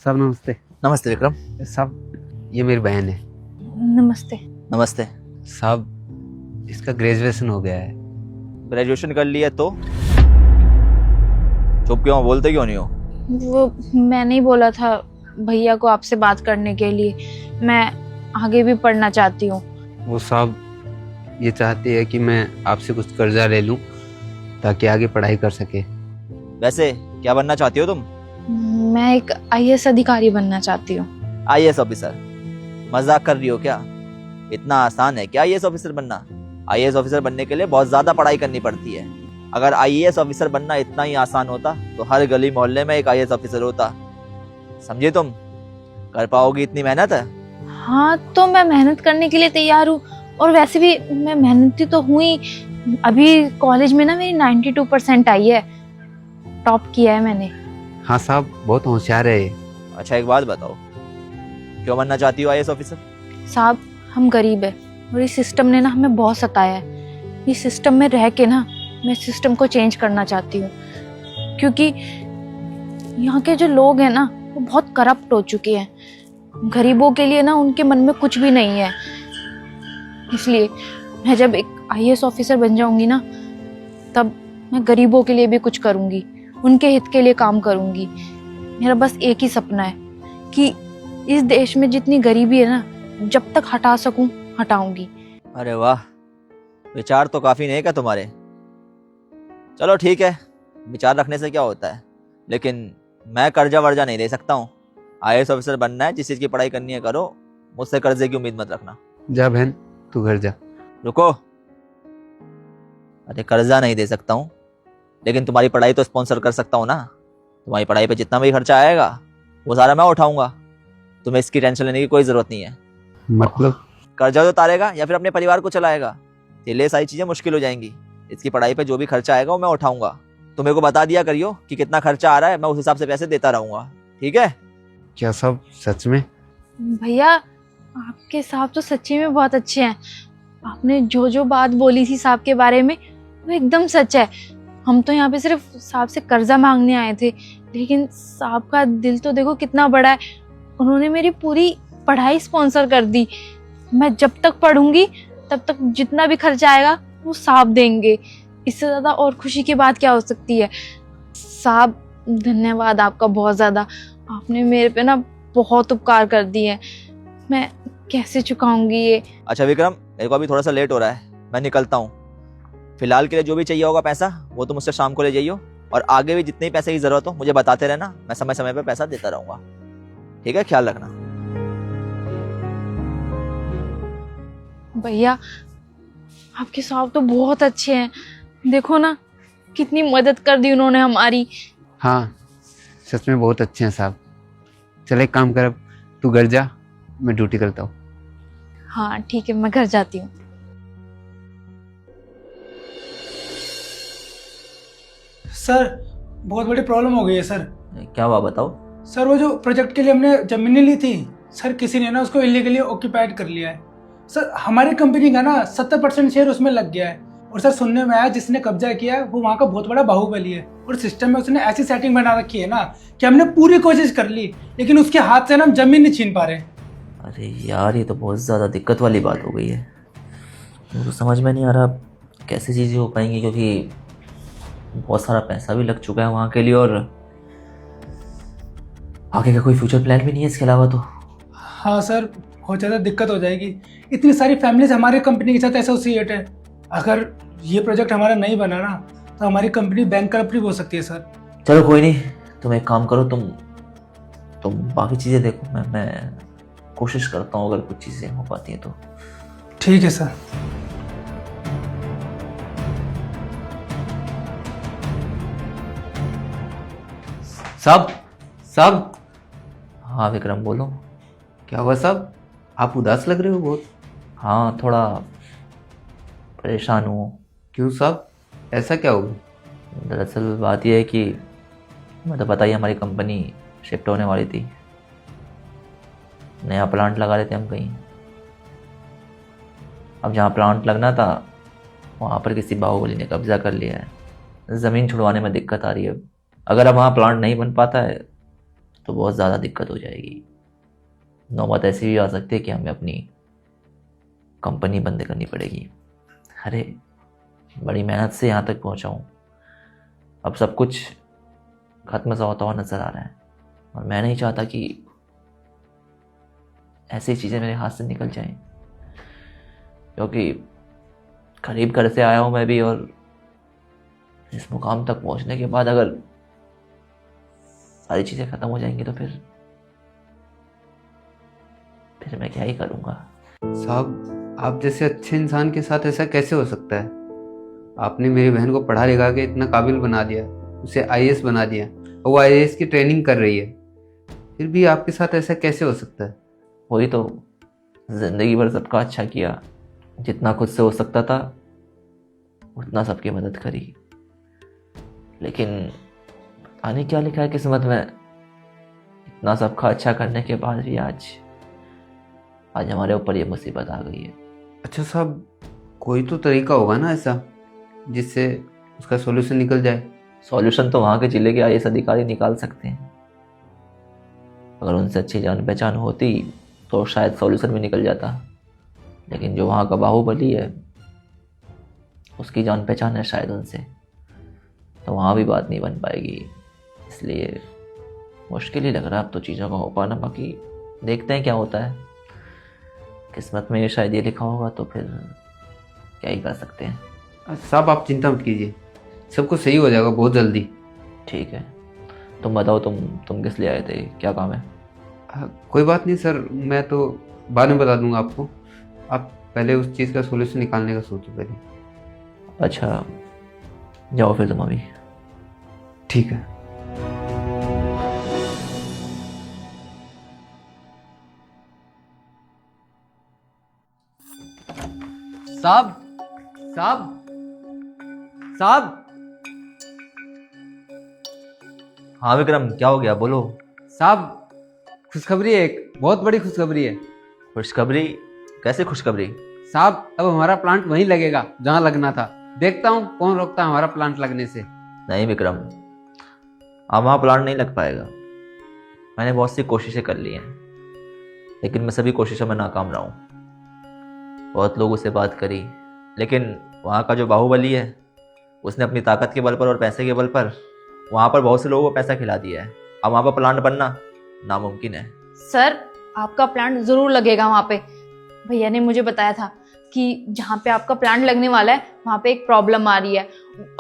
साहब नमस्ते। नमस्ते विक्रम। साहब ये मेरी बहन है। नमस्ते। नमस्ते। साहब इसका ग्रेजुएशन हो गया है। ग्रेजुएशन कर लिया तो चुप क्यों, बोलते क्यों नहीं हो? वो मैंने ही बोला था भैया को आपसे बात करने के लिए। मैं आगे भी पढ़ना चाहती हूँ। वो साहब ये चाहते हैं कि मैं आपसे कुछ कर्जा ले लूं ताकि आगे पढ़ाई कर सके। वैसे क्या बनना चाहती हो तुम? मैं एक आईएएस अधिकारी बनना चाहती हूँ। IAS officer? मजाक कर रही हो क्या? इतना आसान है क्या आईएएस ऑफिसर बनना? आईएएस ऑफिसर बनने के लिए बहुत ज्यादा पढ़ाई करनी पड़ती है। अगर आईएएस ऑफिसर बनना इतना ही आसान होता तो हर गली मोहल्ले में एक आईएएस ऑफिसर होता। समझे तुम? कर पाओगी इतनी मेहनत है? हाँ, तो मैं मेहनत करने के लिए तैयार हूँ। और वैसे भी मैं मेहनती तो हुई। अभी कॉलेज में ना मेरी 92% आई है। टॉप किया है मैंने। हाँ साहब बहुत होशियार है ये। अच्छा एक बात बताओ, क्यों बनना चाहती हो आईएएस ऑफिसर? साहब हम गरीब है और इस सिस्टम ने ना हमें बहुत सताया है। इस सिस्टम में रह के ना मैं सिस्टम को चेंज करना चाहती हूँ, क्योंकि यहाँ के जो लोग हैं ना वो बहुत करप्ट हो चुके हैं। गरीबों के लिए ना उनके मन में कुछ भी नहीं है। इसलिए मैं जब एक आईएएस ऑफिसर बन जाऊंगी ना, तब मैं गरीबों के लिए भी कुछ करूंगी, उनके हित के लिए काम करूंगी। मेरा बस एक ही सपना है कि इस देश में जितनी गरीबी है ना, जब तक हटा सकूं हटाऊंगी। अरे वाह, विचार तो काफी नेक है तुम्हारे। चलो ठीक है, विचार रखने से क्या होता है, लेकिन मैं कर्जा वर्जा नहीं दे सकता हूँ। आईएएस ऑफिसर बनना है, जिस चीज की पढ़ाई करनी है करो, मुझसे कर्जे की उम्मीद मत रखना। जा बहन तू घर जा। रुको, अरे कर्जा नहीं दे सकता हूँ, लेकिन तुम्हारी पढ़ाई तो स्पॉन्सर कर सकता हूँ ना। तुम्हारी पढ़ाई पे जितना भी खर्चा आएगा वो सारा मैं उठाऊंगा। तुम्हें इसकी टेंशन लेने की कोई जरूरत नहीं है। मतलब कर्जा तो उतारेगा या फिर अपने परिवार को चलाएगा, ये सारी चीजें मुश्किल हो जाएंगी। इसकी पढ़ाई पे जो भी खर्चा आएगा वो मैं उठाऊंगा। तुम मेरे को बता दिया करियो कि कितना खर्चा आ रहा है, मैं उस हिसाब से पैसे देता रहूंगा, ठीक है? क्या साहब सच में? भैया आपके साहब तो सच्ची में बहुत अच्छे हैं। आपने जो जो बात बोली थी साहब के बारे में वो एकदम सच है। हम तो यहाँ पे सिर्फ साहब से कर्जा मांगने आए थे, लेकिन साहब का दिल तो देखो कितना बड़ा है। उन्होंने मेरी पूरी पढ़ाई स्पॉन्सर कर दी। मैं जब तक पढ़ूंगी तब तक जितना भी खर्चा आएगा वो साहब देंगे। इससे ज्यादा और खुशी की बात क्या हो सकती है। साहब धन्यवाद आपका बहुत ज्यादा। आपने मेरे पे ना बहुत उपकार कर दिए। मैं कैसे चुकाऊंगी ये। अच्छा विक्रम, मेरे को अभी थोड़ा सा लेट हो रहा है, मैं निकलता हूँ। फिलहाल के लिए जो भी चाहिए होगा पैसा वो तुम मुझसे शाम को ले जाइयो, और आगे भी जितने पैसे की जरूरत हो मुझे बताते रहना। मैं समय समय पे पैसा देता रहूंगा, ठीक है? ख्याल रखना। भैया आपके साहब तो बहुत अच्छे हैं। देखो ना कितनी मदद कर दी उन्होंने हमारी। हाँ सच में बहुत अच्छे हैं साहब। चल एक काम कर, अब तू घर जा, मैं ड्यूटी करता हूँ। हाँ ठीक है, मैं घर जाती हूँ। सर बहुत बड़ी प्रॉब्लम हो गई है सर। क्या हुआ बताओ। सर वो जो प्रोजेक्ट के लिए हमने जमीनें ली थी सर, किसी ने ना उसको इलीगली ऑक्यूपाइड कर लिया है। सर हमारी कंपनी का ना 70% शेयर उसमें लग गया है। और सर सुनने में आया जिसने कब्जा किया है वो वहाँ का बहुत बड़ा बाहुबली है। और सिस्टम में उसने ऐसी सेटिंग बना रखी है ना कि हमने पूरी कोशिश कर ली, लेकिन उसके हाथ से ना हम जमीन नहीं छीन पा रहे। अरे यार, ये तो बहुत ज़्यादा दिक्कत वाली बात हो गई है। मुझे तो समझ में नहीं आ रहा कैसे चीज़ें हो पाएंगी, क्योंकि बहुत सारा पैसा भी लग चुका है वहाँ के लिए, और आगे का कोई फ्यूचर प्लान भी नहीं है इसके अलावा। तो हाँ सर, बहुत ज़्यादा दिक्कत हो जाएगी। इतनी सारी फैमिलीज हमारी कंपनी के साथ एसोसिएट है। अगर ये प्रोजेक्ट हमारा नहीं बना ना तो हमारी कंपनी बैंकरप्ट हो सकती है सर। चलो कोई नहीं, तुम एक काम करो, तुम बाकी चीज़ें देखो, मैं कोशिश करता हूँ अगर कुछ चीज़ें हो पाती हैं तो। ठीक है सर। साहब साहब। हाँ विक्रम बोलो। क्या हुआ साहब, आप उदास लग रहे हो बहुत। हाँ थोड़ा परेशान हूँ। क्यों साहब, ऐसा क्या हो गया? दरअसल बात यह है कि मैं तो पता ही हमारी कंपनी शिफ्ट होने वाली थी। नया प्लांट लगा रहे थे हम कहीं। अब जहाँ प्लांट लगना था वहाँ पर किसी बाहुबली ने कब्जा कर लिया है। ज़मीन छुड़वाने में दिक्कत आ रही है। अगर अब वहाँ प्लांट नहीं बन पाता है तो बहुत ज़्यादा दिक्कत हो जाएगी। नौबत ऐसी भी आ सकती है कि हमें अपनी कंपनी बंद करनी पड़ेगी। अरे बड़ी मेहनत से यहाँ तक पहुँचा हूँ, अब सब कुछ खत्म सा होता हुआ नज़र आ रहा है और मैं नहीं चाहता कि ऐसी चीज़ें मेरे हाथ से निकल जाएं, क्योंकि करीब घर से आया हूँ मैं भी, और इस मुकाम तक पहुँचने के बाद अगर सारी चीज़ें ख़त्म हो जाएंगी तो फिर मैं क्या ही करूँगा। साहब आप जैसे अच्छे इंसान के साथ ऐसा कैसे हो सकता है? आपने मेरी बहन को पढ़ा लिखा के इतना काबिल बना दिया, उसे आईएएस बना दिया और वो आईएएस की ट्रेनिंग कर रही है, फिर भी आपके साथ ऐसा कैसे हो सकता है? वही तो, ज़िंदगी भर सबका अच्छा किया, जितना खुद से हो सकता था उतना सबकी मदद करी, लेकिन पता नहीं क्या लिखा है किस्मत में, इतना सबका अच्छा करने के बाद भी आज हमारे ऊपर ये मुसीबत आ गई है। अच्छा साहब, कोई तो तरीका होगा ना ऐसा जिससे उसका सॉल्यूशन निकल जाए? सॉल्यूशन तो वहाँ के जिले के आईएएस अधिकारी निकाल सकते हैं, अगर उनसे अच्छी जान पहचान होती तो शायद सॉल्यूशन भी निकल जाता, लेकिन जो वहाँ का बाहुबली है उसकी जान पहचान है शायद उनसे, तो वहाँ भी बात नहीं बन पाएगी। इसलिए मुश्किल ही लग रहा है अब तो चीज़ों का हो पाना, बाकी देखते हैं क्या होता है। किस्मत में शायद ये लिखा होगा तो फिर क्या ही कर सकते हैं। साहब आप चिंता मत कीजिए, सब कुछ सही हो जाएगा बहुत जल्दी। ठीक है, तुम बताओ, तुम किस लिए आए थे, क्या काम है? कोई बात नहीं सर, मैं तो बाद में बता दूंगा आपको, आप पहले उस चीज़ का सॉल्यूशन निकालने का सोचो पहले। अच्छा जाओ फिर तुम अभी। ठीक है। साहब साहब साहब। हाँ विक्रम, क्या हो गया, बोलो। साहब खुशखबरी है, एक बहुत बड़ी खुशखबरी है। खुशखबरी? कैसे खुशखबरी? साहब अब हमारा प्लांट वहीं लगेगा जहाँ लगना था। देखता हूँ कौन रोकता है हमारा प्लांट लगने से। नहीं विक्रम, अब वहाँ प्लांट नहीं लग पाएगा। मैंने बहुत सी कोशिशें कर ली हैं, लेकिन मैं सभी कोशिशों में नाकाम रहा हूँ। बहुत लोगों से बात करी, लेकिन वहाँ का जो बाहुबली है उसने अपनी ताकत के बल पर और पैसे के बल पर वहाँ पर बहुत से लोगों को पैसा खिला दिया है। अब वहाँ पर प्लांट बनना नामुमकिन है। सर आपका प्लांट जरूर लगेगा वहाँ पे। भैया ने मुझे बताया था कि जहाँ पे आपका प्लांट लगने वाला है वहाँ पे एक प्रॉब्लम आ रही है,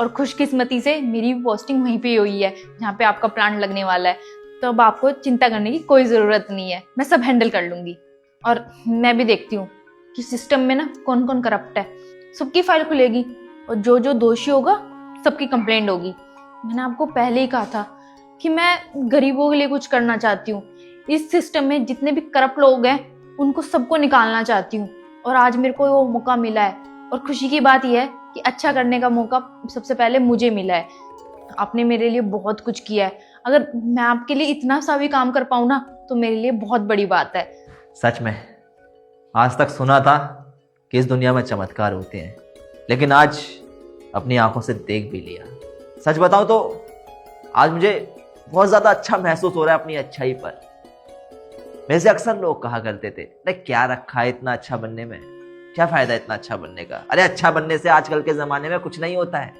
और खुशकिस्मती से मेरी भी पोस्टिंग वहीं पे हुई है जहाँ पे आपका प्लांट लगने वाला है। तो अब आपको चिंता करने की कोई ज़रूरत नहीं है, मैं सब हैंडल कर लूँगी। और मैं भी देखती हूँ कि सिस्टम में ना कौन कौन करप्ट है, सबकी फाइल खुलेगी और जो जो दोषी होगा सबकी कंप्लेंट होगी। मैंने आपको पहले ही कहा था कि मैं गरीबों के लिए कुछ करना चाहती हूँ। इस सिस्टम में जितने भी करप्ट लोग हैं उनको सबको निकालना चाहती हूँ, और आज मेरे को वो मौका मिला है। और खुशी की बात यह है कि अच्छा करने का मौका सबसे पहले मुझे मिला है। आपने मेरे लिए बहुत कुछ किया है, अगर मैं आपके लिए इतना सा भी काम कर पाऊँ ना तो मेरे लिए बहुत बड़ी बात है। सच में आज तक सुना था कि इस दुनिया में चमत्कार होते हैं, लेकिन आज अपनी आंखों से देख भी लिया। सच बताऊं तो आज मुझे बहुत ज़्यादा अच्छा महसूस हो रहा है अपनी अच्छाई पर। मेरे से अक्सर लोग कहा करते थे, अरे क्या रखा है इतना अच्छा बनने में, क्या फ़ायदा इतना अच्छा बनने का, अरे अच्छा बनने से आजकल के ज़माने में कुछ नहीं होता है।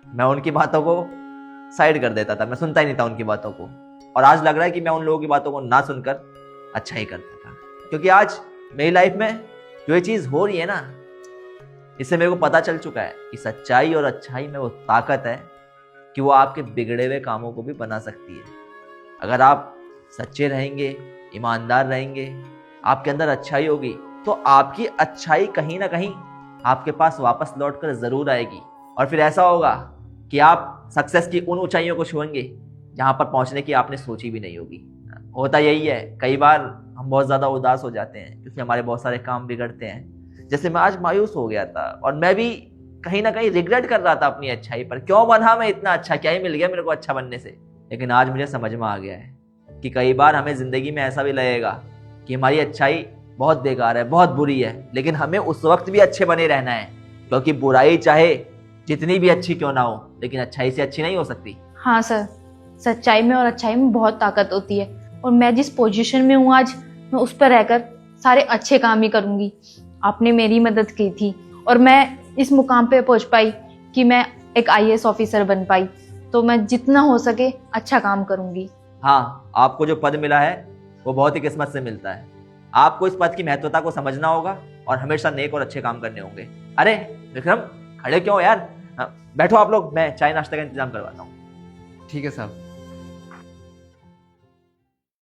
मैं उनकी बातों को साइड कर देता था, मैं सुनता ही नहीं था उनकी बातों को। और आज लग रहा है कि मैं उन लोगों की बातों को ना सुनकर अच्छा ही करता था, क्योंकि आज मेरी लाइफ में जो ये चीज़ हो रही है ना, इससे मेरे को पता चल चुका है कि सच्चाई और अच्छाई में वो ताकत है कि वो आपके बिगड़े हुए कामों को भी बना सकती है। अगर आप सच्चे रहेंगे, ईमानदार रहेंगे, आपके अंदर अच्छाई होगी, तो आपकी अच्छाई कहीं ना कहीं आपके पास वापस लौट कर ज़रूर आएगी। और फिर ऐसा होगा कि आप सक्सेस की उन ऊंचाइयों को छुएंगे जहाँ पर पहुँचने की आपने सोची भी नहीं होगी। होता यही है, कई बार हम बहुत ज़्यादा उदास हो जाते हैं क्योंकि हमारे बहुत सारे काम बिगड़ते हैं। जैसे मैं आज मायूस हो गया था और मैं भी कहीं ना कहीं रिग्रेट कर रहा था अपनी अच्छाई पर, क्यों बना मैं इतना अच्छा, क्या ही मिल गया मेरे को अच्छा बनने से। लेकिन आज मुझे समझ में आ गया है कि कई बार हमें ज़िंदगी में ऐसा भी लगेगा कि हमारी अच्छाई बहुत बेकार है, बहुत बुरी है, लेकिन हमें उस वक्त भी अच्छे बने रहना है, क्योंकि बुराई चाहे जितनी भी अच्छी क्यों ना हो, लेकिन अच्छाई से अच्छी नहीं हो सकती। हाँ सर, सच्चाई में और अच्छाई में बहुत ताकत होती है, और मैं जिस पोजीशन में हूँ आज, मैं उस पर रहकर सारे अच्छे काम ही करूँगी। आपने मेरी मदद की थी और मैं इस मुकाम पे पहुँच पाई कि मैं एक IAS ऑफिसर बन पाई, तो मैं जितना हो सके अच्छा काम करूँगी। हाँ, आपको जो पद मिला है वो बहुत ही किस्मत से मिलता है। आपको इस पद की महत्वता को समझना होगा और हमेशा नेक और अच्छे काम करने होंगे। अरे विक्रम, खड़े क्यों हो यार? बैठो आप लोग, मैं चाय नाश्ते का इंतजाम करवाता हूँ। ठीक है साहब।